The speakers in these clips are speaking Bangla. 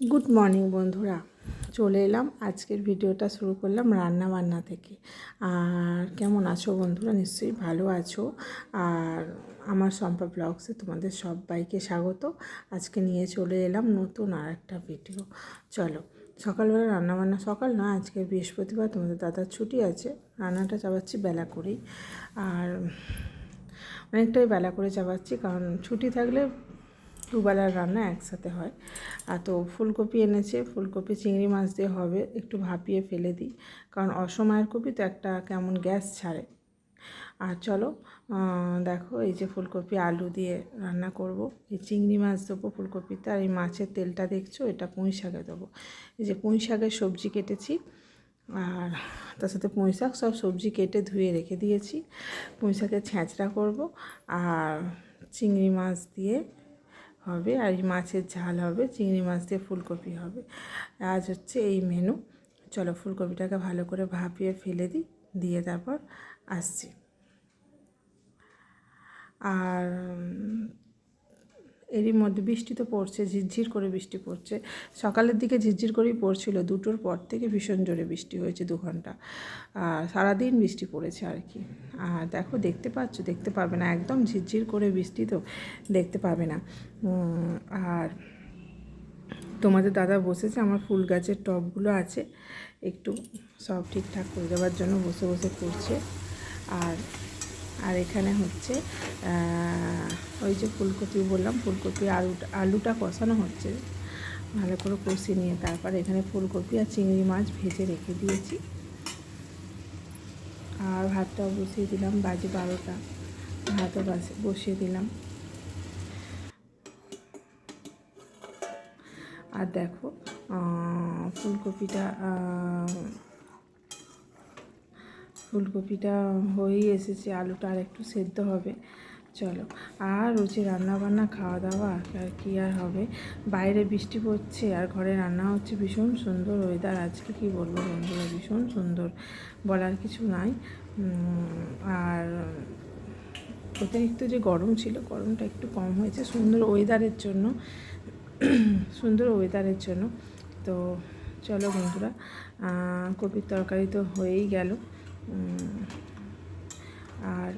গুড মর্নিং বন্ধুরা, চলে এলাম। আজকের ভিডিওটা শুরু করলাম রান্না বান্না থেকে। আর কেমন আছো বন্ধুরা? নিশ্চয়ই ভালো আছো। আর আমার শম্পা ব্লগসে তোমাদের সবাইকে স্বাগত। আজকে নিয়ে চলে এলাম নতুন আর একটা ভিডিও। চলো, সকালবেলা রান্নাবান্না, সকাল না, আজকে বৃহস্পতিবার, তোমাদের দাদার ছুটি আছে। রান্নাটা চাপাচ্ছি বেলা করেই, আর অনেকটাই বেলা করে চাপাচ্ছি, কারণ ছুটি থাকলে দুবেলার রান্না একসাথে হয়। আর তো ফুলকপি এনেছে, ফুলকপি চিংড়ি মাছ দিয়ে হবে, একটু ভাপিয়ে ফেলে দিই, কারণ অসময়ের কপি তো একটা কেমন গ্যাস ছাড়ে। আর চলো দেখো, এই যে ফুলকপি আলু দিয়ে রান্না করব। এই চিংড়ি মাছ দেবো ফুলকপিতে, আর এই মাছের তেলটা দেখছো, এটা পুঁই শাকে দেবো। এই যে পুঁই শাকের সবজি কেটেছি, আর তার সাথে পুঁই শাক, সব সবজি কেটে ধুয়ে রেখে দিয়েছি। পুঁই শাকের ছ্যাঁচড়া করব, আর চিংড়ি মাছ দিয়ে হবে, আর এই মাছের ঝাল হবে, চিংড়ি মাছ দিয়ে ফুলকপি হবে। আজ হচ্ছে এই মেনু। চলো ফুলকপিটাকে ভালো করে ভাপিয়ে ফেলে দিই, দিয়ে তারপর আসছি। আর এরই মধ্যে বৃষ্টি তো পড়ছে, ঝিরঝির করে বৃষ্টি পড়ছে। সকালের দিকে ঝিরঝির করেই পড়ছিল, 2টোর পর থেকে ভীষণ জোরে বৃষ্টি হয়েছে 2 ঘন্টা। আর সারাদিন বৃষ্টি পড়েছে আর কি। আর দেখো, দেখতে পাচ্ছ, দেখতে পাবে না, একদম ঝিরঝির করে বৃষ্টি, তো দেখতে পাবে না। আর তোমাদের দাদা বসেছে, আমার ফুল গাছের টবগুলো আছে, একটু সব ঠিকঠাক করে দেওয়ার জন্য বসে বসে করছে। আর আর এখানে হচ্ছে ওই যে ফুলকপি বললাম, ফুলকপি আলুটা কষানো হচ্ছে, ভালো করে কষিয়ে নিয়ে তারপর এখানে ফুলকপি আর চিংড়ি মাছ ভেজে রেখে দিয়েছি। আর ভাতটাও বসিয়ে দিলাম, বাজে 12টা, ভাতও বসিয়ে দিলাম। আর দেখো, ফুলকপিটা হয়েই এসেছে, আলুটা আর একটু সেদ্ধ হবে। চলো, আর রোজে রান্নাবান্না খাওয়া দাওয়া আর কি আর হবে। বাইরে বৃষ্টি পড়ছে আর ঘরে রান্না হচ্ছে। ভীষণ সুন্দর ওয়েদার আজকে, কি বলবো বন্ধুরা, ভীষণ সুন্দর, বলার কিছু নাই। আর অতিরিক্ত যে গরম ছিল, গরমটা একটু কম হয়েছে সুন্দর ওয়েদারের জন্য। তো চলো বন্ধুরা, কপির তরকারি তো হয়েই গেল। আর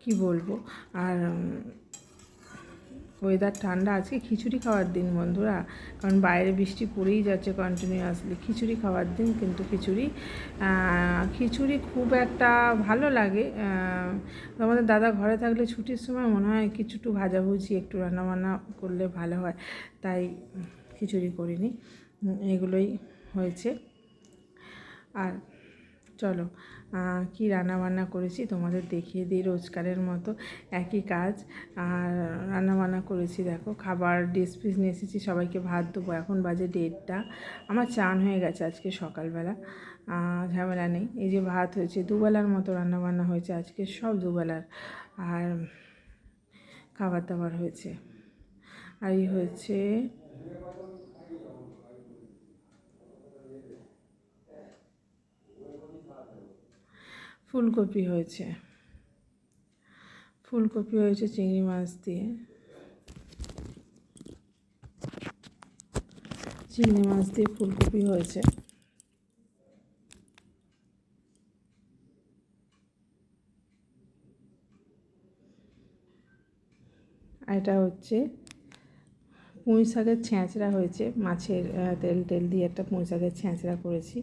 কি বলবো, আর ওয়েদার ঠান্ডা, আজকে খিচুড়ি খাওয়ার দিন বন্ধুরা, কারণ বাইরে বৃষ্টি পড়েই যাচ্ছে কন্টিনিউয়াসলি। খিচুড়ি খাওয়ার দিন, কিন্তু খিচুড়ি খুব একটা ভালো লাগে। আমাদের দাদা ঘরে থাকলে ছুটির সময় মনে হয় একটু ভাজাভুজি, একটু রান্নাবান্না করলে ভালো হয়, তাই খিচুড়ি করিনি, এগুলোই হয়েছে। আর চলো, কি রান্নাবান্না করেছি তোমাদের দেখিয়ে দিই। রোজকারের মতো একই কাজ। আর রান্নাবান্না করেছি, দেখো, খাবার ডিশ পিস নিয়ে এসেছি, সবাইকে ভাত দেবো। এখন বাজে 1:30। আমার চান হয়ে গেছে আজকে সকালবেলা, ঝামেলা নেই। এই যে ভাত হয়েছে, দুবেলার মতো রান্নাবান্না হয়েছে আজকে, সব দুবেলার। আর খাবার দাবার হয়েছে, আর এই হয়েছে ফুলকপি হয়েছে, চিংড়ি মাছ দিয়ে, ফুলকপি হয়েছে। আর এটা হচ্ছে পুঁই শাকের ছ্যাঁচড়া হয়েছে, মাছের তেল দিয়ে একটা পুঁই শাকের ছ্যাঁচড়া করেছি।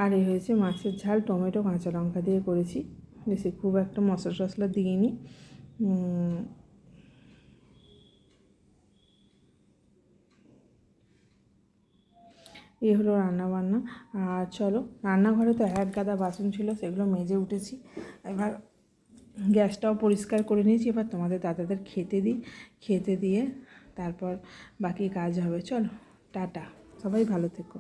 আর এই হয়েছে মাছের ঝাল, টমেটো কাঁচা লঙ্কা দিয়ে করেছি, বেশি খুব একটা মশলা টশলা দিইনি। এই হলো রান্নাবান্না। আর চলো, রান্নাঘরে তো এক গাদা বাসন ছিল, সেগুলো মেজে উঠেছি। এবার গ্যাসটাও পরিষ্কার করে নিয়েছি। এবার তোমাদের দাদাদের খেতে দিয়ে তারপর বাকি কাজ হবে। চলো, টাটা, সবাই ভালো থেকো।